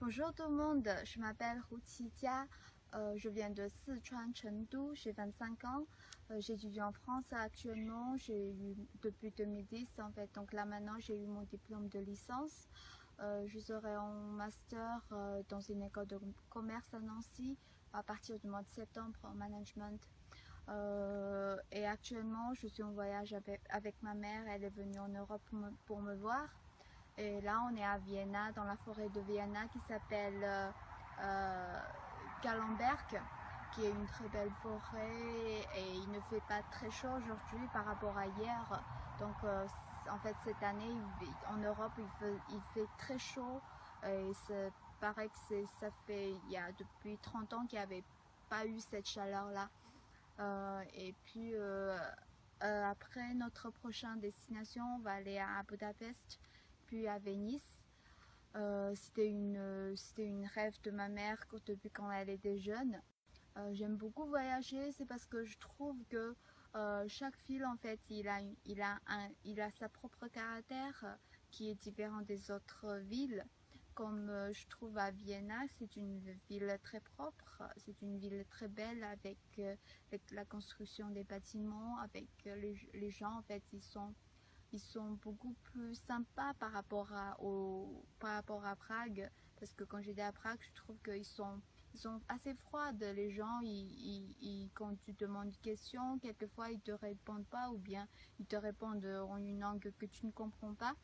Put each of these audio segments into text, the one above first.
Bonjour tout le monde, je m'appelle Hu Qijia, je viens de Sichuan, Chengdu, j'ai 25 ans, j'étudie en France actuellement, j'ai eu depuis 2010 en fait, donc là maintenant j'ai eu mon diplôme de licence. Je serai en master dans une école de commerce à Nancy à partir du mois de septembre en management. Et actuellement je suis en voyage avec ma mère, elle est venue en Europe pour me voir. Et là, on est à Vienna, dans la forêt de Vienna qui s'appelle Gallenberg, qui est une très belle forêt et il ne fait pas très chaud aujourd'hui par rapport à hier. Donc, en fait, cette année, en Europe, il fait très chaud et c'est pareil que il y a depuis 30 ans qu'il n'y avait pas eu cette chaleur-là. Et puis, après notre prochaine destination, on va aller à Budapest, puis à Venise. C'était une rêve de ma mère depuis quand elle était jeune. J'aime beaucoup voyager, c'est parce que je trouve que chaque ville en fait il a sa propre caractère qui est différent des autres villes. Comme je trouve à Vienna, c'est une ville très propre, c'est une ville très belle avec la construction des bâtiments, avec les gens en fait ils sont beaucoup plus sympas par rapport à Prague, parce que quand j'étais à Prague, je trouve ils sont assez froids. Les gens, quand tu demandes une question, quelquefois ils te répondent pas, ou bien ils te répondent en une langue que tu ne comprends pas.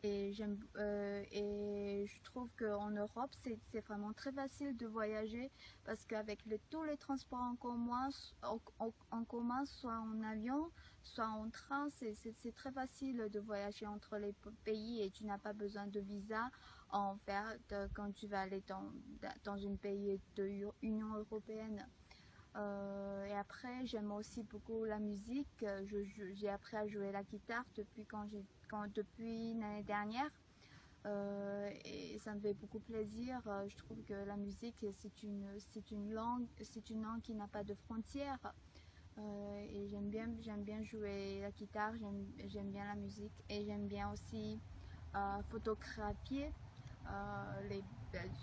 Et je trouve qu'en Europe, c'est vraiment très facile de voyager parce qu'avec tous les transports en commun, soit en avion, soit en train, c'est très facile de voyager entre les pays et tu n'as pas besoin de visa quand tu vas aller dans un pays de l'Union européenne. Et après, j'aime aussi beaucoup la musique. J'ai appris à jouer la guitare depuis l'année dernière. Et ça me fait beaucoup plaisir. Je trouve que la musique, c'est une langue qui n'a pas de frontières. Et j'aime bien jouer la guitare, j'aime bien la musique et j'aime bien aussi photographier.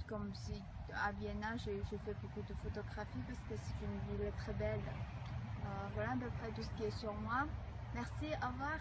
Comme si à Vienna, j'ai fait beaucoup de photographies parce que c'est une ville très belle. Voilà à peu près tout ce qui est sur moi. Merci, au revoir.